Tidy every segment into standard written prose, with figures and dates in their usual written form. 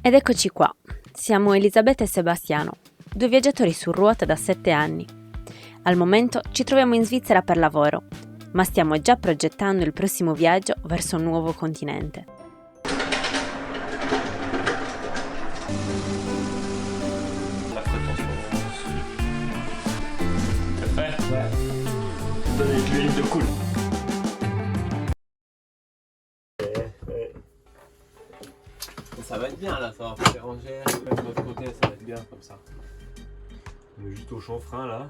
Ed eccoci qua, siamo Elisabetta e Sebastiano, due viaggiatori su ruota da 7 anni. Al momento ci troviamo in Svizzera per lavoro, ma stiamo già progettando il prossimo viaggio verso un nuovo continente. Ça va être bien là, ça va faire ranger, même de l'autre côté, ça va être bien comme ça. On est juste au chanfrein là.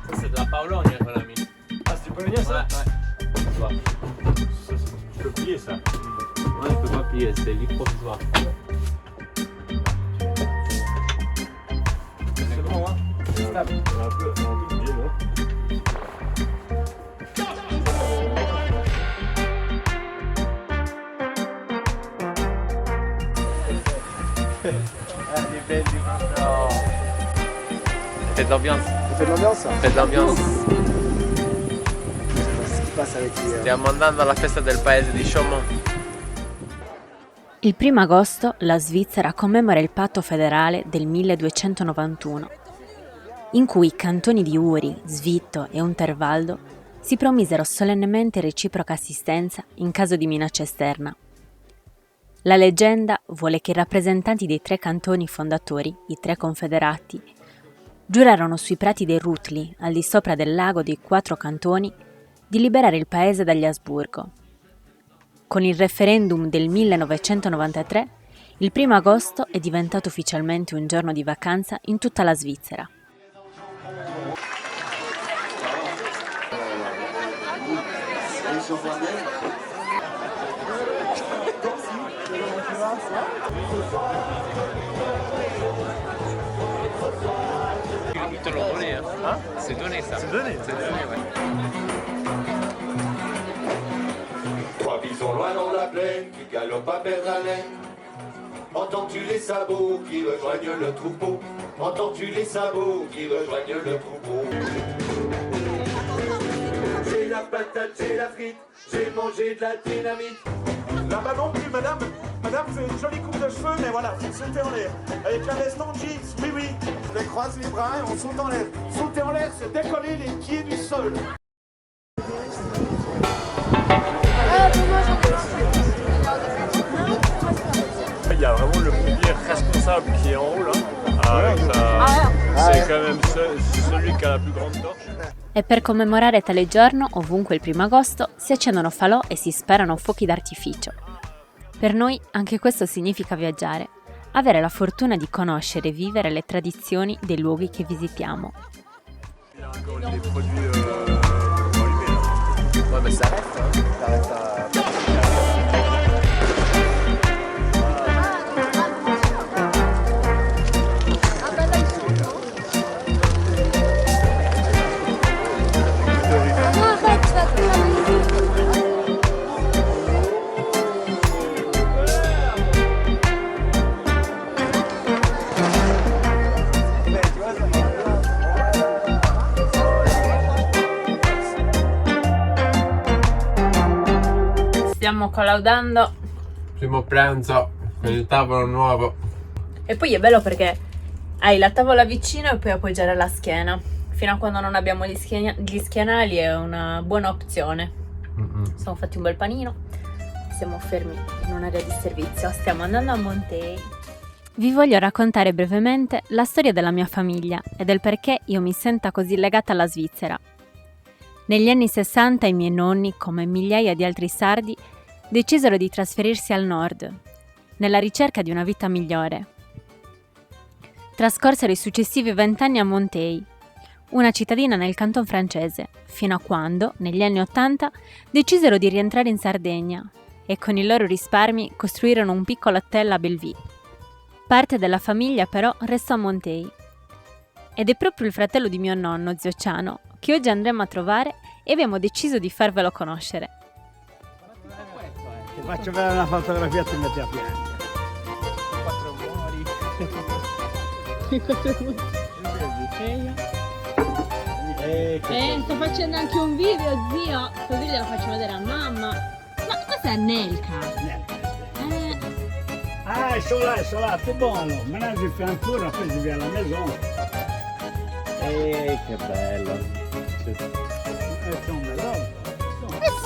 Ça c'est de la Pologne qu'on a mis. Ah, c'est du polonais ça? Ouais. Provisoire. Tu peux plier ça? Ouais, je peux pas plier, c'est lit provisoire. C'est bon hein? C'est stable. Un peu plié, non? Fais de l'ambiance. Tu fais de l'ambiance? Fais de l'ambiance. Ce qui passe avec les... Stiamo andando alla festa del paese di Chaumont. Il 1 agosto la Svizzera commemora il patto federale del 1291, in cui i cantoni di Uri, Svitto e Unterwaldo si promisero solennemente reciproca assistenza in caso di minaccia esterna. La leggenda vuole che i rappresentanti dei 3 cantoni fondatori, i 3 confederati, giurarono sui prati dei Rutli, al di sopra del lago dei 4 cantoni, di liberare il paese dagli Asburgo. Con il referendum del 1993, il 1 agosto è diventato ufficialmente un giorno di vacanza in tutta la Svizzera. Te l'ho donné, hein? C'est donné ça. C'est donné? C'est donné, ouais. Trois bisons loin dans la plaine qui galopent à perdre haleine. Entends-tu les sabots qui rejoignent le troupeau? Entends-tu les sabots qui rejoignent le troupeau? J'ai la patate, j'ai la frite, j'ai mangé de la dynamite. Là-bas non plus, madame. Madame, vous avez une jolie coupe de cheveux, mais voilà, vous sautez en l'air. Avec un veste en jeans, oui, oui. On les croise les bras et on saute en l'air. Sauter en l'air, c'est décoller les pieds du sol. Il y a vraiment le pompier responsable qui est en haut là. C'est quand même celui qui a la plus grande torche. E per commemorare tale giorno, ovunque il 1 agosto, si accendono falò e si sparano fuochi d'artificio. Per noi anche questo significa viaggiare, avere la fortuna di conoscere e vivere le tradizioni dei luoghi che visitiamo. Il y a encore des produits enlevés là. Ouais, mais ça reste, hein. Stiamo collaudando Primo pranzo con il tavolo nuovo. e poi è bello perché hai la tavola vicino e puoi appoggiare la schiena. Fino a quando non abbiamo gli schienali è una buona opzione. Siamo fatti un bel panino, siamo fermi in un'area di servizio, stiamo andando a Montei. Vi voglio raccontare brevemente la storia della mia famiglia e del perché io mi senta così legata alla Svizzera. Negli anni 60 i miei nonni, come migliaia di altri sardi, decisero di trasferirsi al nord, nella ricerca di una vita migliore. Trascorsero i successivi 20 anni a Montei, una cittadina nel canton francese, fino a quando, negli anni 80, decisero di rientrare in Sardegna e con i loro risparmi costruirono un piccolo hotel a Belleville. Parte della famiglia però restò a Montei. Ed è proprio il fratello di mio nonno, zio Ciano, che oggi andremo a trovare e abbiamo deciso di farvelo conoscere. Ti faccio vedere una fotografia e ti metti a piangere. 4 muori. Sto facendo anche un video, zio, così glielo faccio vedere a mamma. Ma questa è Nelka. Ah, è solato, buono. Menage di fiantura, poi si via alla maison. Che bello. È un bell'altro.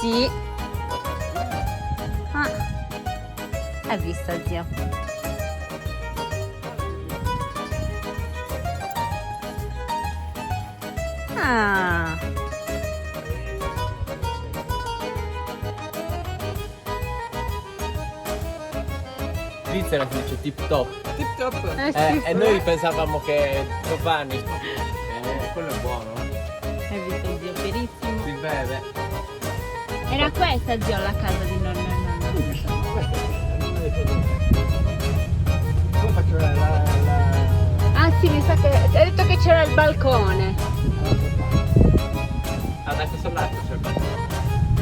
Sì. Ah. Hai visto, zio? Ah. Svizzera si dice tip top. Tip top. E noi pensavamo che Giovanni. Quello è buono. Hai visto, zio? Benissimo. Si beve. Era questa, zio, la casa di nonno e nonna. Poi faccio la... Ah sì, mi sa che hai detto che c'era il balcone. Ah, da questo lato c'è il balcone.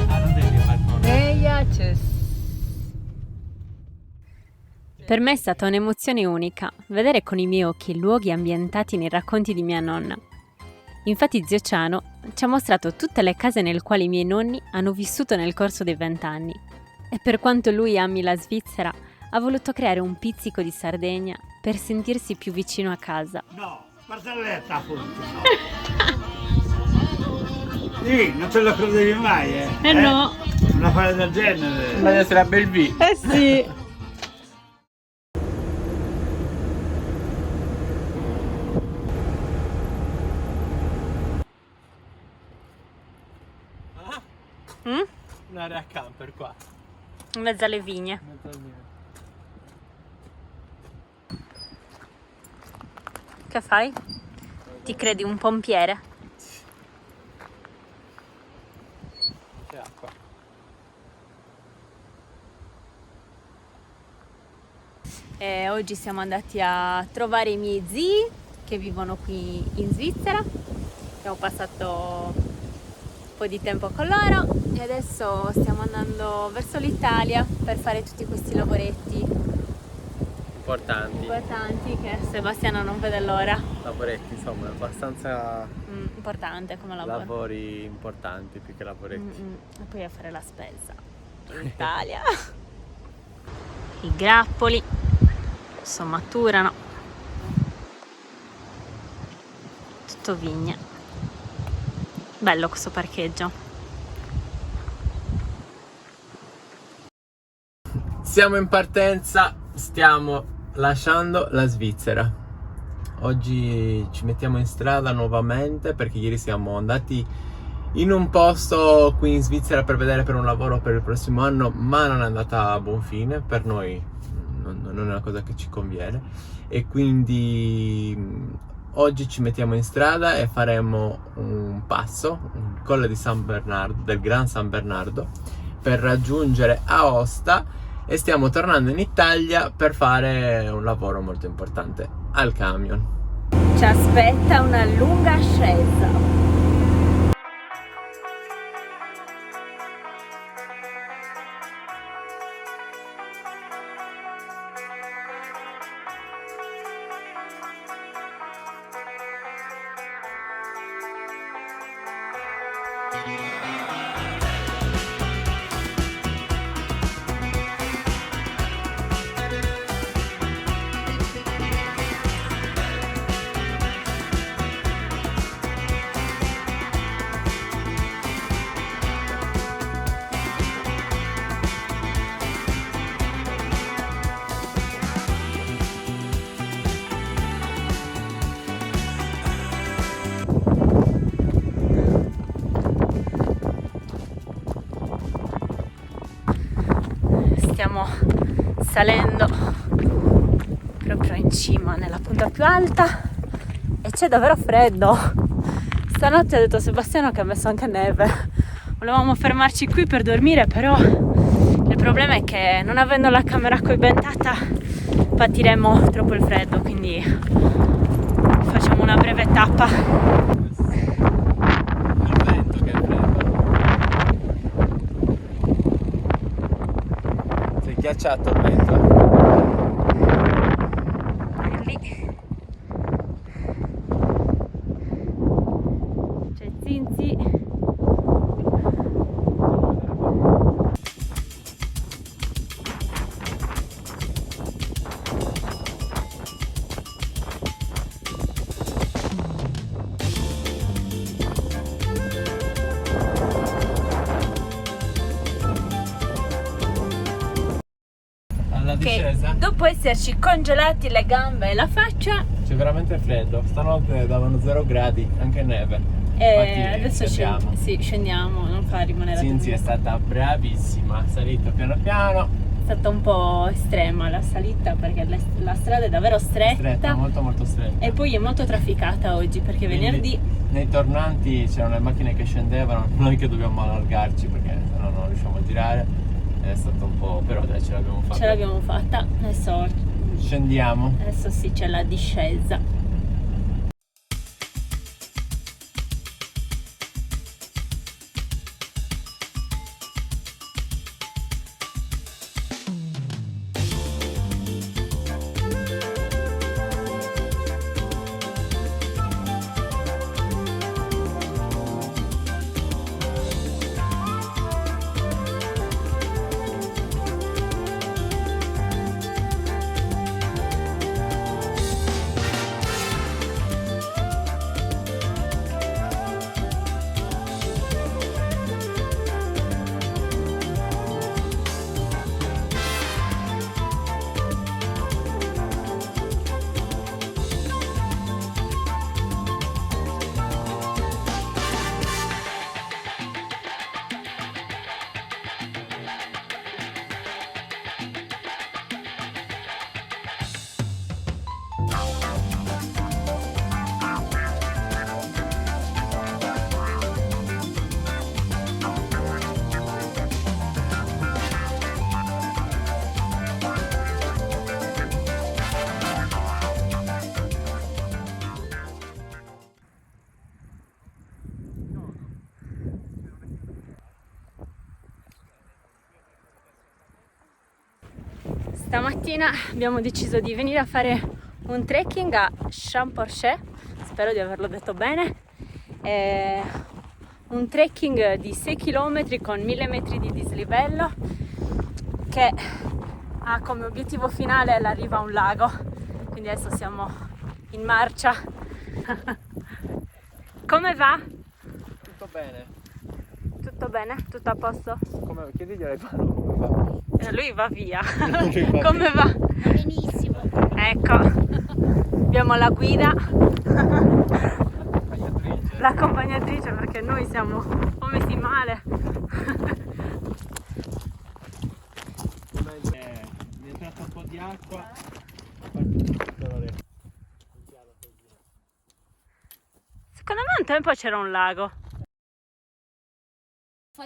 Ah, non devi il balcone. Per me è stata un'emozione unica vedere con i miei occhi i luoghi ambientati nei racconti di mia nonna. Infatti zio Ciano ci ha mostrato tutte le case nelle quali i miei nonni hanno vissuto nel corso dei 20 anni. E per quanto lui ami la Svizzera, ha voluto creare un pizzico di Sardegna per sentirsi più vicino a casa. No, barzelletta appunto, no. Sì, non te lo credevi mai, eh? No. Una fare del genere. Ma deve essere a Bellevue. Sì. Un'area camper qua. In mezzo alle vigne. Che fai? Ti credi un pompiere? C'è acqua. E oggi siamo andati a trovare i miei zii che vivono qui in Svizzera. Abbiamo passato un po' di tempo con loro e adesso stiamo andando verso l'Italia per fare tutti questi lavoretti importanti che Sebastiano non vede l'ora. Lavoretti, insomma, abbastanza Importante come lavoro. lavori importanti più che lavoretti. E poi a fare la spesa in Italia. I grappoli sommaturano. Tutto vigne. Bello questo parcheggio. Siamo in partenza, stiamo lasciando la Svizzera. Oggi ci mettiamo in strada nuovamente perché ieri siamo andati in un posto qui in Svizzera per vedere per un lavoro per il prossimo anno, ma non è andata a buon fine, per noi non è una cosa che ci conviene e quindi oggi ci mettiamo in strada e faremo un passo, il colle di San Bernardo, del Gran San Bernardo, per raggiungere Aosta e stiamo tornando in Italia per fare un lavoro molto importante al camion. Ci aspetta una lunga ascesa. Stiamo salendo proprio in cima nella punta più alta e c'è davvero freddo. Stanotte ho detto a Sebastiano che ha messo anche neve. Volevamo fermarci qui per dormire, però il problema è che non avendo la camera coibentata patiremo troppo il freddo, quindi facciamo una breve tappa. Ghiacciato il vento. Lì c'è Cinzi. Discesa. Dopo esserci congelati le gambe e la faccia, C'è veramente freddo. Stanotte davano 0 gradi, anche neve. adesso scendiamo. Scendiamo, non fa rimanere a Cinzi è dormire. stata bravissima, ha salito piano piano. È stata un po' estrema la salita perché la strada è davvero stretta, Molto molto stretta. e poi è molto trafficata oggi perché Quindi, venerdì nei tornanti c'erano le macchine che scendevano, noi che dobbiamo allargarci perché sennò non riusciamo a girare. È stato un po', però dai, ce l'abbiamo fatta. ce l'abbiamo fatta. Scendiamo. Adesso sì, c'è la discesa. Stamattina abbiamo deciso di venire a fare un trekking a Champorcher, spero di averlo detto bene. È un trekking di 6 km con 1000 metri di dislivello che ha come obiettivo finale la riva a un lago, quindi adesso siamo in marcia. Come va? Tutto bene. Tutto bene? Tutto a posto? Come, chiedigli a Pano come va. Lui va via. Lui va Come va? Benissimo. Ecco, abbiamo la guida, l'accompagnatrice perché noi siamo un po' messi male. Mi è entrato un po' di acqua. Secondo me un tempo c'era un lago.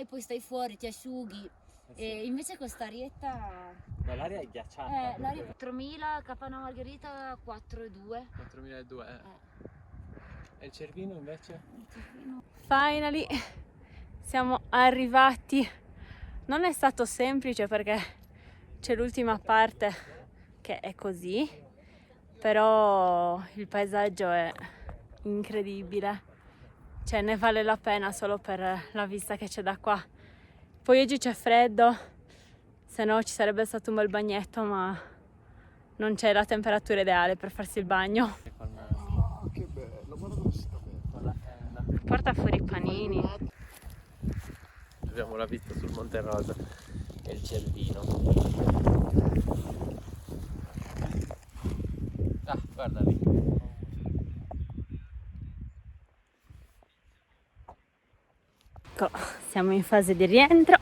Poi stai fuori, ti asciughi. E invece questa arietta. Ma l'aria è ghiacciata. L'aria 4000, Capana Margherita 4,2. 4002. E il Cervino invece? Finally siamo arrivati. Non è stato semplice perché c'è l'ultima parte che è così, però il paesaggio è incredibile, cioè ne vale la pena solo per la vista che c'è da qua. Poi oggi c'è freddo, se no ci sarebbe stato un bel bagnetto, ma non c'è la temperatura ideale per farsi il bagno. Oh, che bello, guarda dove si sta bene. Con la tenda. Porta fuori i panini. Abbiamo la vista sul Monte Rosa e il Cervino. Ah, guarda lì. Ecco, siamo in fase di rientro,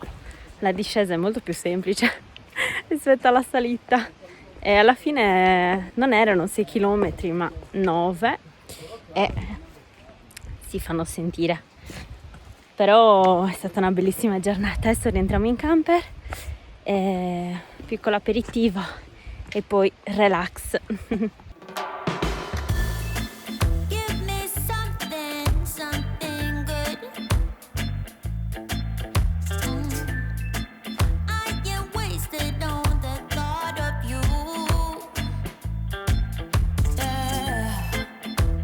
la discesa è molto più semplice rispetto alla salita e alla fine non erano 6 km ma 9 e si fanno sentire, però è stata una bellissima giornata. Adesso rientriamo in camper, piccolo aperitivo e poi relax. Give me something, something good. I get wasted on the thought of you.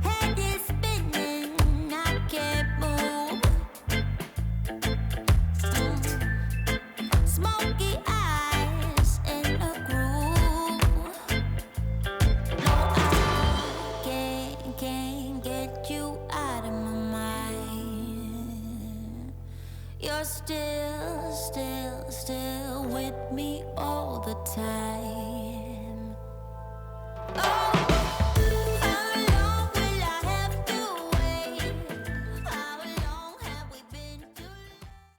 Head is spinning, I can't move. You're still with me all the time.